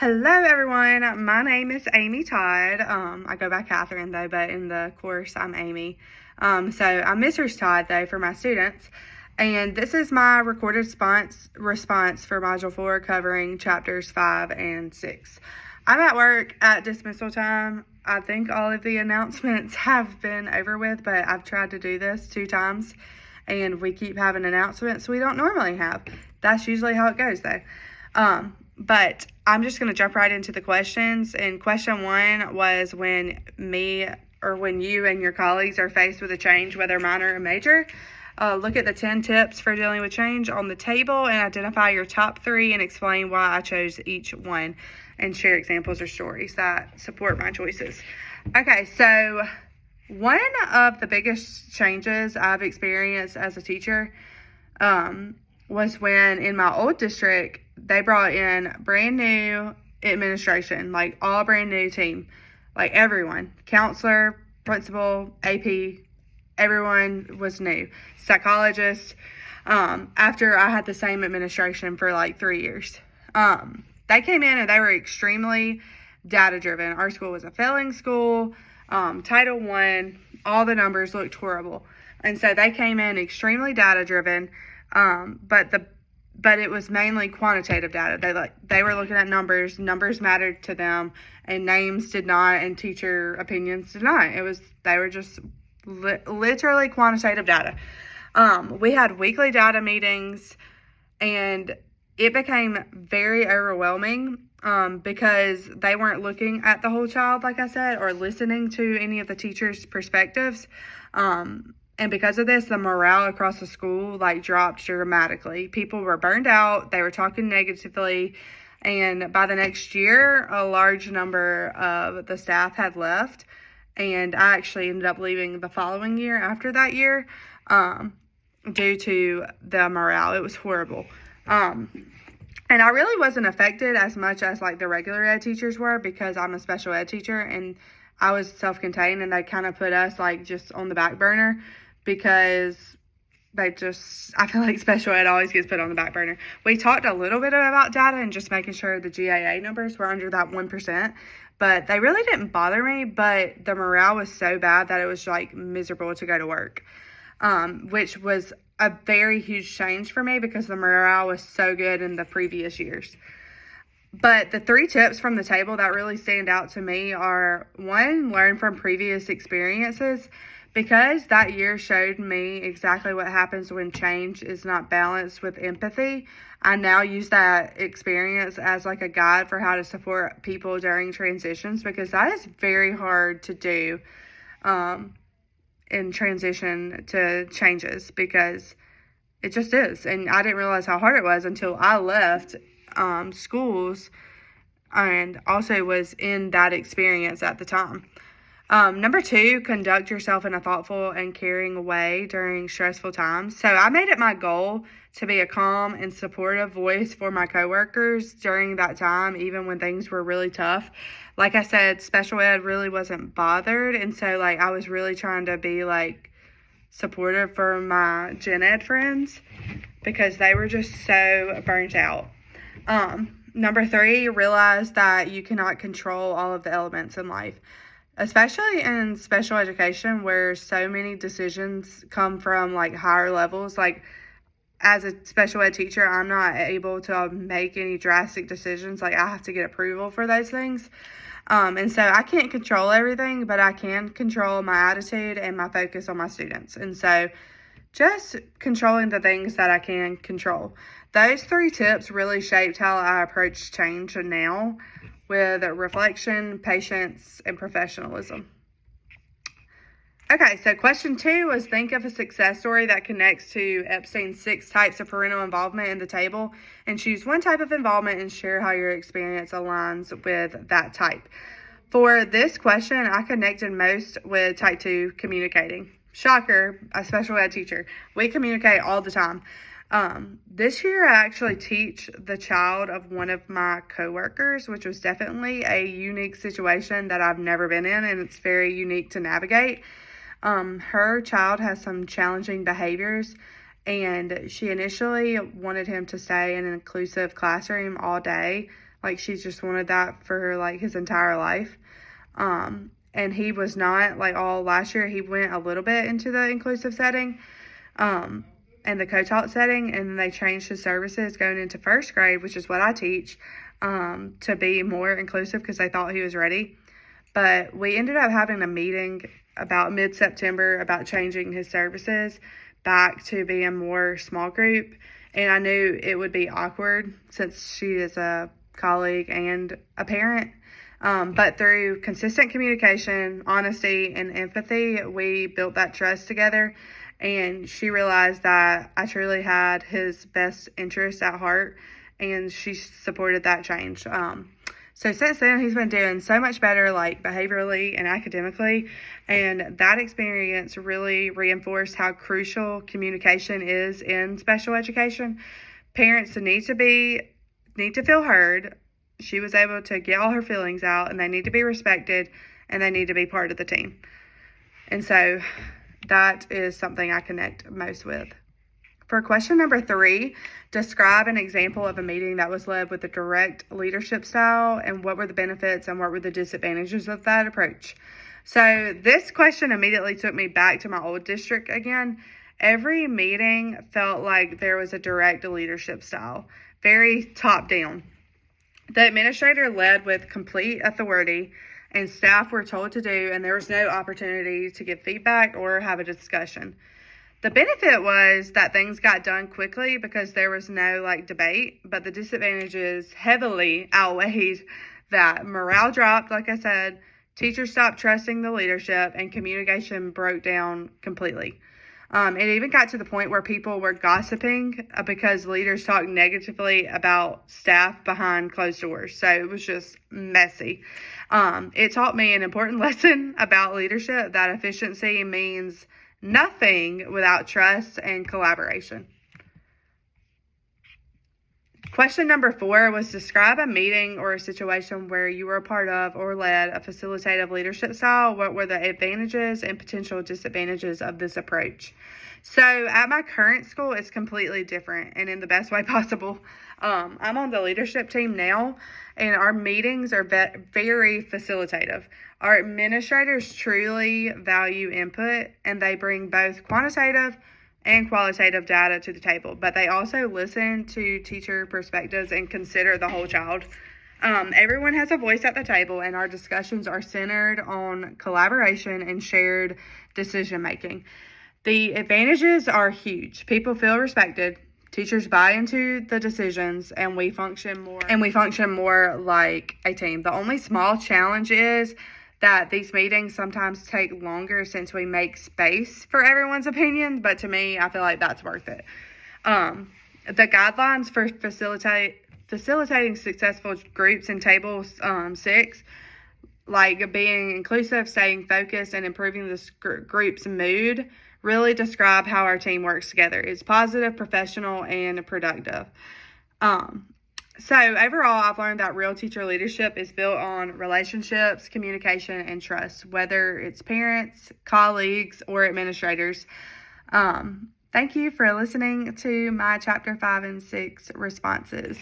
Hello, everyone. My name is Amy Todd. I go by Catherine, though, but in the course, I'm Amy. So I'm Mrs. Todd, though, for my students. And this is my recorded response for Module 4, covering Chapters 5 and 6. I'm at work at dismissal time. I think all of the announcements have been over with, but I've tried to do this 2 times, and we keep having announcements we don't normally have. That's usually how it goes, though. But I'm just going to jump right into the questions. And question 1 was when you and your colleagues are faced with a change, whether minor or major, look at the 10 tips for dealing with change on the table and identify your top 3 and explain why I chose each one, and share examples or stories that support my choices. Okay, so one of the biggest changes I've experienced as a teacher was when in my old district, they brought in brand new administration, like all brand new team, like everyone, counselor, principal, AP, everyone was new, psychologist, after I had the same administration for like 3 years. They came in and they were extremely data driven. Our school was a failing school, Title I, all the numbers looked horrible. And so they came in extremely data driven, but it was mainly quantitative data. They were looking at numbers mattered to them, and names did not, and teacher opinions did not. They were just literally quantitative data. We had weekly data meetings, and it became very overwhelming because they weren't looking at the whole child, like I said, or listening to any of the teachers' perspectives. And because of this, the morale across the school dropped dramatically. People were burned out. They were talking negatively. And by the next year, a large number of the staff had left. And I actually ended up leaving the following year after that year due to the morale. It was horrible. And I really wasn't affected as much as the regular ed teachers were, because I'm a special ed teacher and I was self-contained, and they kind of put us just on the back burner because I feel like special ed always gets put on the back burner. We talked a little bit about data and just making sure the GAA numbers were under that 1%, but they really didn't bother me. But the morale was so bad that it was miserable to go to work, which was a very huge change for me because the morale was so good in the previous years. But the 3 tips from the table that really stand out to me are: 1, learn from previous experiences, because that year showed me exactly what happens when change is not balanced with empathy. I now use that experience as a guide for how to support people during transitions, because that is very hard to do in transition to changes, because it just is. And I didn't realize how hard it was until I left schools and also was in that experience at the time. Number 2, conduct yourself in a thoughtful and caring way during stressful times. So I made it my goal to be a calm and supportive voice for my coworkers during that time, even when things were really tough. Like I said, special ed really wasn't bothered, and so I was really trying to be supportive for my gen ed friends because they were just so burnt out. Number 3, realize that you cannot control all of the elements in life, especially in special education where so many decisions come from higher levels. As a special ed teacher, I'm not able to make any drastic decisions. I have to get approval for those things. And so I can't control everything, but I can control my attitude and my focus on my students. And so just controlling the things that I can control. Those 3 tips really shaped how I approach change now, with reflection, patience, and professionalism. Okay, so question 2 was: think of a success story that connects to Epstein's 6 types of parental involvement in the table, and choose one type of involvement and share how your experience aligns with that type. For this question, I connected most with type 2 communicating. Shocker, a special ed teacher. We communicate all the time. This year I actually teach the child of one of my coworkers, which was definitely a unique situation that I've never been in, and it's very unique to navigate. Her child has some challenging behaviors, and she initially wanted him to stay in an inclusive classroom all day, Like, she just wanted that for, like, his entire life. And he was not, like, all last year. He went a little bit into the inclusive setting and the co-taught setting, and they changed his services going into first grade, which is what I teach, to be more inclusive because they thought he was ready. But we ended up having a meeting about mid-September about changing his services back to being more small group. And I knew it would be awkward since she is a colleague and a parent. But through consistent communication, honesty, and empathy, we built that trust together. And she realized that I truly had his best interests at heart, and she supported that change. So since then, he's been doing so much better, like behaviorally and academically. And that experience really reinforced how crucial communication is in special education. Parents need to feel heard. She was able to get all her feelings out, and they need to be respected, and they need to be part of the team. And so that is something I connect most with. For question number 3, describe an example of a meeting that was led with a direct leadership style, and what were the benefits and what were the disadvantages of that approach. So this question immediately took me back to my old district again. Every meeting felt like there was a direct leadership style, very top down. The administrator led with complete authority, and staff were told to do, and there was no opportunity to give feedback or have a discussion. The benefit was that things got done quickly because there was no debate, but the disadvantages heavily outweighed that. Morale dropped, like I said, teachers stopped trusting the leadership, and communication broke down completely. It even got to the point where people were gossiping because leaders talked negatively about staff behind closed doors. So it was just messy. It taught me an important lesson about leadership, that efficiency means nothing without trust and collaboration. Question number 4 was describe a meeting or a situation where you were a part of or led a facilitative leadership style. What were the advantages and potential disadvantages of this approach? So at my current school, it's completely different and in the best way possible. I'm on the leadership team now, and our meetings are very facilitative. Our administrators truly value input, and they bring both quantitative and qualitative data to the table, but they also listen to teacher perspectives and consider the whole child. Everyone has a voice at the table, and our discussions are centered on collaboration and shared decision making. The advantages are huge. People feel respected, teachers buy into the decisions, and we function more like a team. The only small challenge is that these meetings sometimes take longer since we make space for everyone's opinion, but to me, I feel like that's worth it. The guidelines for facilitating successful groups in Table 6, like being inclusive, staying focused, and improving the group's mood, really describe how our team works together. It's positive, professional, and productive. So overall, I've learned that real teacher leadership is built on relationships, communication, and trust, whether it's parents, colleagues, or administrators. Thank you for listening to my Chapter 5 and 6 responses.